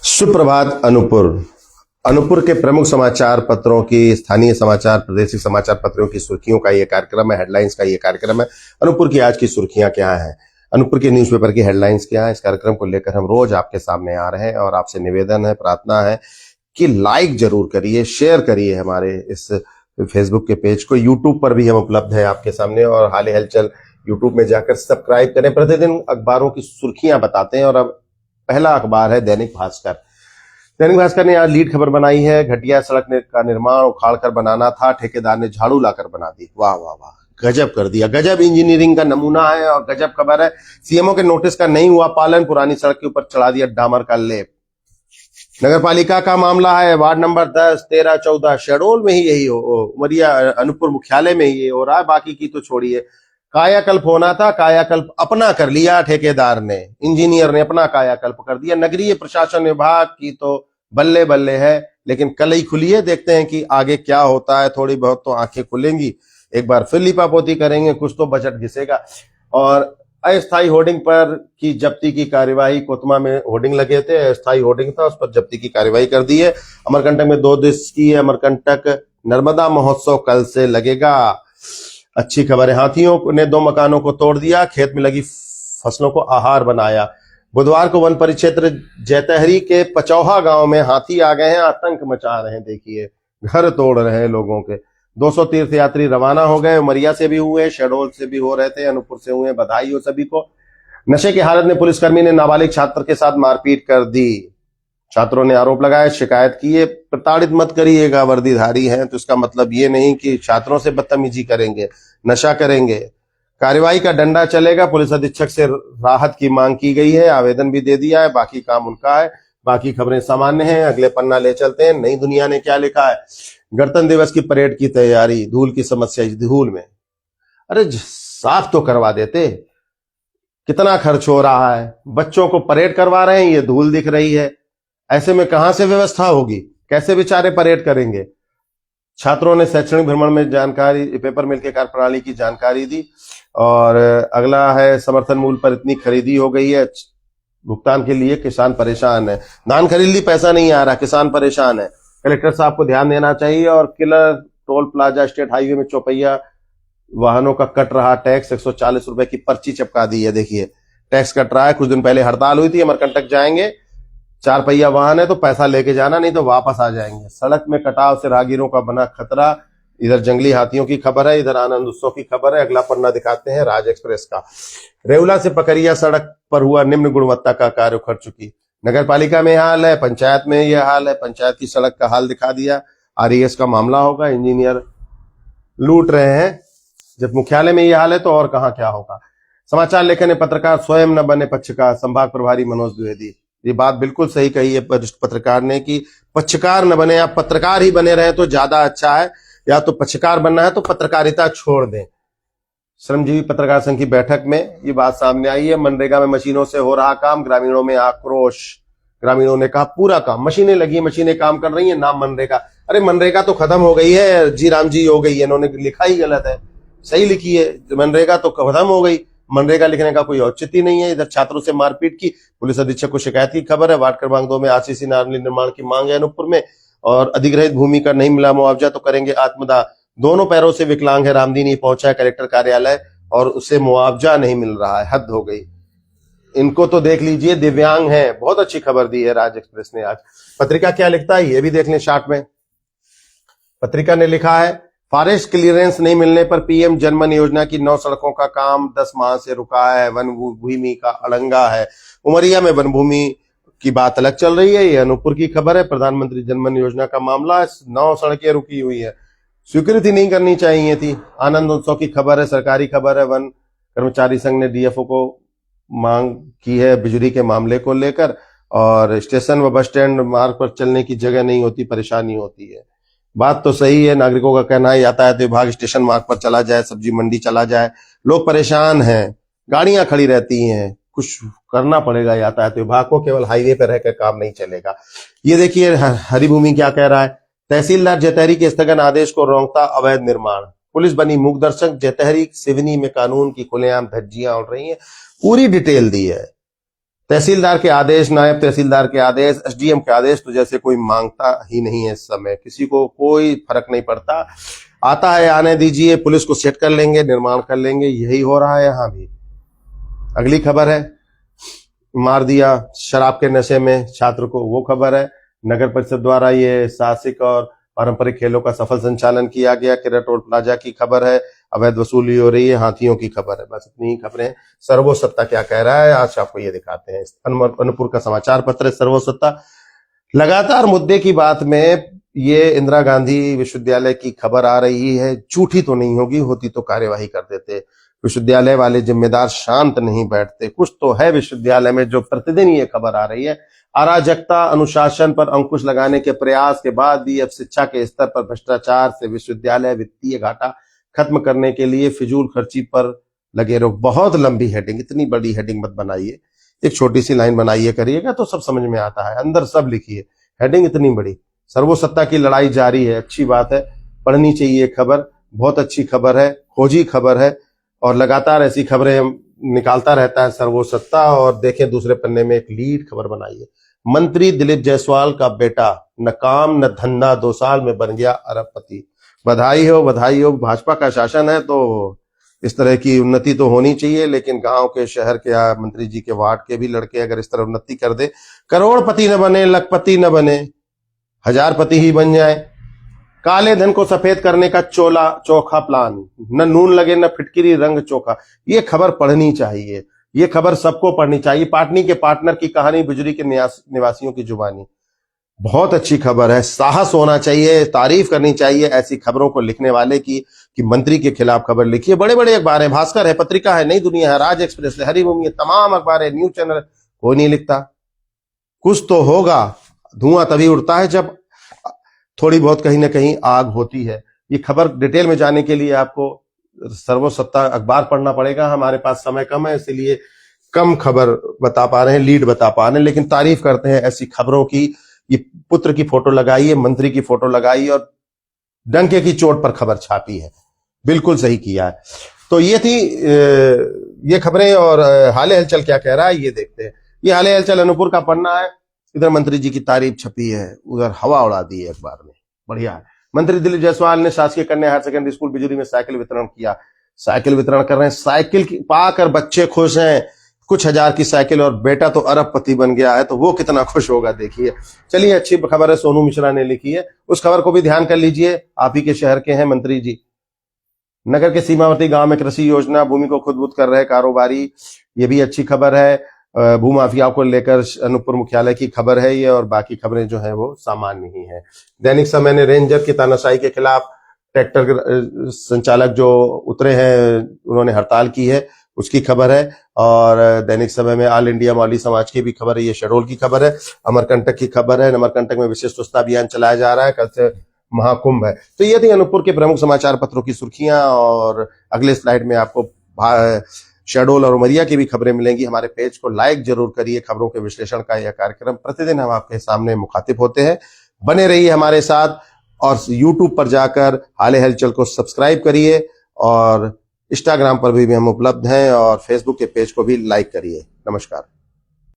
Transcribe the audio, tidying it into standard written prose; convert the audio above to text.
सुप्रभात अनूपपुर। अनूपपुर के प्रमुख समाचार पत्रों की, स्थानीय समाचार, प्रादेशिक समाचार पत्रों की सुर्खियों का ये कार्यक्रम है, हेडलाइंस का ये कार्यक्रम है। अनूपपुर की आज की सुर्खियां क्या हैं, अनूपपुर के न्यूज़पेपर की हेडलाइंस क्या है, इस कार्यक्रम को लेकर हम रोज आपके सामने आ रहे हैं और आपसे निवेदन है, प्रार्थना है कि लाइक जरूर करिए, शेयर करिए हमारे इस फेसबुक के पेज को। यूट्यूब पर भी हम उपलब्ध है आपके सामने और हाल हलचल यूट्यूब में जाकर सब्सक्राइब करें। प्रतिदिन अखबारों की सुर्खियां बताते हैं और अब पहला अखबार है दैनिक भास्कर। दैनिक भास्कर ने आज लीड खबर बनाई है, घटिया सड़क का निर्माण उखाड़ कर बनाना था, ठेकेदार ने झाड़ू लाकर बना दी। वाह वाह वाह, गजब कर दिया, गजब इंजीनियरिंग का नमूना है और गजब खबर है। सीएमओ के नोटिस का नहीं हुआ पालन, पुरानी सड़क के ऊपर चढ़ा दिया डामर का लेप। नगर पालिका का मामला है, वार्ड नंबर 10, 13, 14 शहडोल में ही यही हो, उमरिया अनूपपुर मुख्यालय में ही ये हो रहा है, बाकी की तो छोड़िए। कायाकल्प होना था, कायाकल्प अपना कर लिया ठेकेदार ने, इंजीनियर ने अपना कायाकल्प कर दिया। नगरीय प्रशासन विभाग की तो बल्ले बल्ले है, लेकिन कल ही खुली है, देखते हैं कि आगे क्या होता है। थोड़ी बहुत तो आंखें खुलेंगी, एक बार फिर लिपापोती करेंगे, कुछ तो बजट घिसेगा। और अस्थायी होर्डिंग पर की जब्ती की कार्यवाही, कोतमा में होर्डिंग लगे थे, अस्थायी होर्डिंग था, उस पर जब्ती की कार्यवाही कर दी है। अमरकंटक में 2 दिवस की अमरकंटक नर्मदा महोत्सव कल से लगेगा। अच्छी खबर है, हाथियों ने 2 मकानों को तोड़ दिया, खेत में लगी फसलों को आहार बनाया। बुधवार को वन परिक्षेत्र जैतहरी के पचौहा गांव में हाथी आ गए हैं, आतंक मचा रहे हैं। देखिए, घर तोड़ रहे हैं लोगों के। 200 तीर्थयात्री रवाना हो गए, उमरिया से भी हुए, शहडोल से भी हो रहे थे, अनूपपुर से हुए। बधाई हो सभी को। नशे की हालत में पुलिसकर्मी ने नाबालिग छात्र के साथ मारपीट कर दी। छात्रों ने आरोप लगाया, शिकायत की, प्रताड़ित मत करिएगा, वर्दीधारी हैं तो इसका मतलब ये नहीं कि छात्रों से बदतमीजी करेंगे, नशा करेंगे। कार्रवाई का डंडा चलेगा। पुलिस अधीक्षक से राहत की मांग की गई है, आवेदन भी दे दिया है, बाकी काम उनका है। बाकी खबरें सामान्य हैं, अगले पन्ना ले चलते हैं। नई दुनिया ने क्या लिखा है, गणतंत्र दिवस की परेड की तैयारी, धूल की समस्या धूल में। अरे साफ तो करवा देते, कितना खर्च हो रहा है, बच्चों को परेड करवा रहे हैं, ये धूल दिख रही है। ऐसे में कहां से व्यवस्था होगी, कैसे बेचारे परेड करेंगे। छात्रों ने शैक्षणिक भ्रमण में जानकारी, पेपर मिल के कार्यप्रणाली की जानकारी दी। और अगला है, समर्थन मूल्य पर इतनी खरीदी हो गई है, भुगतान के लिए किसान परेशान है। धान खरीद ली, पैसा नहीं आ रहा, किसान परेशान है। कलेक्टर साहब को ध्यान देना चाहिए। और killer toll plaza state highway में चौपहिया वाहनों का कट रहा टैक्स, 140 रुपए की पर्ची चिपका दी है। देखिए, टैक्स कट रहा है। कुछ दिन पहले हड़ताल हुई थी, अमरकंटक जाएंगे, 4 पहिया वाहन है तो पैसा लेके जाना, नहीं तो वापस आ जाएंगे। सड़क में कटाव से राहगीरों का बना खतरा। इधर जंगली हाथियों की खबर है, इधर आनंद उत्सव की खबर है। अगला पन्ना दिखाते हैं राज एक्सप्रेस का। रेउला से पकरिया सड़क पर हुआ निम्न गुणवत्ता का कार्य, उखड़ चुकी। नगर पालिका में हाल है, पंचायत में यह हाल है, पंचायत की सड़क का हाल दिखा दिया। आरईएस का मामला होगा, इंजीनियर लूट रहे हैं। जब मुख्यालय में यह हाल है तो और कहां क्या होगा। समाचार लेखन में पत्रकार स्वयं न बने पक्षकार, संभाग प्रभारी मनोज द्विवेदी। ये बात बिल्कुल सही कही है पत्रकार ने कि पक्षकार न बने, आप पत्रकार ही बने रहे तो ज्यादा अच्छा है। या तो पक्षकार बनना है तो पत्रकारिता छोड़ दें। श्रमजीवी पत्रकार संघ की बैठक में ये बात सामने आई है। मनरेगा में मशीनों से हो रहा काम, ग्रामीणों में आक्रोश। ग्रामीणों ने कहा पूरा काम, मशीनें लगी, मशीनें काम कर रही है, नाम मनरेगा। अरे मनरेगा तो खत्म हो गई है, जी राम जी हो गई है, इन्होंने लिखा ही गलत है, सही लिखी है, मनरेगा तो खत्म हो गई। मनरेगा लिखने का कोई औचित्य नहीं है। इधर छात्रों से मारपीट की, पुलिस अधीक्षक को शिकायत की खबर है। वार्ड क्रमांक 2 में आरसीसी नाली निर्माण की मांग है अनूपपुर में, और अधिग्रहित भूमि का नहीं मिला मुआवजा तो करेंगे आत्मदाह। दोनों पैरों से विकलांग है, रामदी नहीं पहुंचा है कलेक्टर कार्यालय और उसे मुआवजा नहीं मिल रहा है, हद हो गई। इनको तो देख लीजिए, दिव्यांग है। बहुत अच्छी खबर दी है राज एक्सप्रेस ने आज। पत्रिका क्या लिखता है ये भी देख लें शार्ट में। पत्रिका ने लिखा है, फॉरेस्ट क्लियरेंस नहीं मिलने पर पीएम जनमन योजना की 9 सड़कों का काम 10 माह से रुका है, वन भूमि का अड़ंगा है। उमरिया में वन भूमि की बात अलग चल रही है, ये अनूपपुर की खबर है। प्रधानमंत्री जनमन योजना का मामला, 9 सड़कें रुकी हुई है, स्वीकृति नहीं करनी चाहिए थी। आनंद उत्सव की खबर है, सरकारी खबर है। वन कर्मचारी संघ ने डीएफओ को मांग की है बिजली के मामले को लेकर, और स्टेशन व बस स्टैंड मार्ग पर चलने की जगह नहीं होती, परेशानी होती है। बात तो सही है, नागरिकों का कहना है यातायात विभाग स्टेशन मार्ग पर चला जाए, सब्जी मंडी चला जाए, लोग परेशान हैं, गाड़ियां खड़ी रहती हैं, कुछ करना पड़ेगा यातायात विभाग को, केवल हाईवे पर रहकर काम नहीं चलेगा। ये देखिए हरिभूमि क्या कह रहा है, तहसीलदार जैतहरी के स्थगन आदेश को रोकता अवैध निर्माण, पुलिस बनी मूक दर्शक, जैतहरी सिवनी में कानून की खुलेआम धज्जियां उड़ रही हैं। पूरी डिटेल दी है। तहसीलदार के आदेश, नायब तहसीलदार के आदेश, एसडीएम के आदेश तो जैसे कोई मांगता ही नहीं है। इस समय किसी को कोई फर्क नहीं पड़ता, आता है आने दीजिए, पुलिस को सेट कर लेंगे, निर्माण कर लेंगे। यही हो रहा है यहां भी। अगली खबर है, मार दिया शराब के नशे में छात्र को, वो खबर है। नगर परिषद द्वारा ये साहसिक और पारंपरिक खेलों का सफल संचालन किया गया। किरा टोल प्लाजा की खबर है। अवैध वसूली हो रही है, हाथियों की खबर है। बस इतनी ही खबरें। सर्वोसत्ता क्या कह रहा है आज आपको ये दिखाते हैं। अनूपपुर का समाचार पत्र है सर्वोसत्ता। लगातार मुद्दे की बात में ये इंदिरा गांधी विश्वविद्यालय की खबर आ रही है। झूठी तो नहीं होगी, होती तो कार्यवाही कर देते। विश्वविद्यालय वाले जिम्मेदार शांत नहीं बैठते। कुछ तो है विश्वविद्यालय में जो प्रतिदिन ये खबर आ रही है। अराजकता, अनुशासन पर अंकुश लगाने के प्रयास के बाद भी अब शिक्षा के स्तर पर भ्रष्टाचार से विश्वविद्यालय वित्तीय घाटा खत्म करने के लिए फिजूल खर्ची पर लगे रहो। बहुत लंबी हेडिंग, इतनी बड़ी हेडिंग मत बनाइए, एक छोटी सी लाइन बनाइए करिएगा तो सब समझ में आता है। अंदर सब लिखिए, हेडिंग इतनी बड़ी। सर्वोसत्ता की लड़ाई जारी है, अच्छी बात है, पढ़नी चाहिए खबर। बहुत अच्छी खबर है, खोजी खबर है और लगातार ऐसी खबरें निकालता रहता है सर्वोसत्ता। और देखें दूसरे पन्ने में एक लीड खबर बनाई है। मंत्री दिलीप जायसवाल का बेटा न काम न धंधा, 2 साल में बन गया अरबपति। बधाई हो, बधाई हो। भाजपा का शासन है तो इस तरह की उन्नति तो होनी चाहिए, लेकिन गांव के, शहर के या मंत्री जी के वार्ड के भी लड़के अगर इस तरह उन्नति कर दे, करोड़पति न बने, लखपति न बने, हजारपति ही बन जाए। काले धन को सफेद करने का चोखा प्लान, न नून लगे न फिटकिरी रंग चोखा। ये खबर पढ़नी चाहिए, ये खबर सबको पढ़नी चाहिए। पाटनी के पार्टनर की कहानी, बिजली के निवासियों की जुबानी। बहुत अच्छी खबर है, साहस होना चाहिए, तारीफ करनी चाहिए ऐसी खबरों को लिखने वाले की कि मंत्री के खिलाफ खबर लिखी है। बड़े बड़े अखबार है, भास्कर है, पत्रिका है, नई दुनिया है, राज एक्सप्रेस है, हरिभूमि है, तमाम अखबार है, न्यूज चैनल, कोई नहीं लिखता। कुछ तो होगा। धुआं तभी उड़ता है जब थोड़ी बहुत कहीं ना कहीं आग होती है। ये खबर डिटेल में जाने के लिए आपको सर्वोसत्ता अखबार पढ़ना पड़ेगा। हमारे पास समय कम है, इसलिए कम खबर बता पा रहे हैं, लीड बता पा रहे हैं, लेकिन तारीफ करते हैं ऐसी खबरों की। ये पुत्र की फोटो लगाई है, मंत्री की फोटो लगाई और डंके की चोट पर खबर छापी है। बिल्कुल सही किया है। तो ये थी ये खबरें। और हाले हलचल क्या कह रहा है ये देखते हैं। ये हाले हलचल अनूपपुर का पन्ना है। इधर मंत्री जी की तारीफ छपी है, उधर हवा उड़ा दी है अखबार में। बढ़िया है। मंत्री दिलीप जायसवाल ने शासकीय कन्या हायर सेकेंडरी स्कूल बिजली में साइकिल वितरण किया। साइकिल वितरण कर रहे हैं, साइकिल पाकर बच्चे खुश हैं। कुछ हजार की साइकिल और बेटा तो अरबपति बन गया है, तो वो कितना खुश होगा देखिए। चलिए, अच्छी खबर है, सोनू मिश्रा ने लिखी है, उस खबर को भी ध्यान कर लीजिए। आप ही के शहर के हैं मंत्री जी। नगर के सीमावर्ती गांव में कृषि योजना, भूमि को खुद-बुद कर रहे कारोबारी, ये भी अच्छी खबर है। भूमाफिया को लेकर अनूपपुर मुख्यालय की खबर है ये, और बाकी खबरें जो है वो सामान्य ही है। दैनिक समय ने रेंजर की तानाशाही के खिलाफ ट्रैक्टर संचालक जो उतरे हैं, उन्होंने हड़ताल की है, उसकी खबर है। और दैनिक समय में ऑल इंडिया मौली समाज की भी खबर है, ये शहडोल की खबर है। अमरकंटक की खबर है, अमरकंटक में विशेष स्वच्छता अभियान चलाया जा रहा है, कल से महाकुंभ है। तो ये थी अनूपपुर के प्रमुख समाचार पत्रों की सुर्खियां। और अगले स्लाइड में आपको शहडोल और उमरिया की भी खबरें मिलेंगी। हमारे पेज को लाइक जरूर करिए। खबरों के विश्लेषण का यह कार्यक्रम प्रतिदिन हम आपके सामने मुखातिब होते हैं। बने रहिए हमारे साथ और यूट्यूब पर जाकर हाले हलचल को सब्सक्राइब करिए और इंस्टाग्राम पर भी हम उपलब्ध हैं और फेसबुक के पेज को भी लाइक करिए। नमस्कार।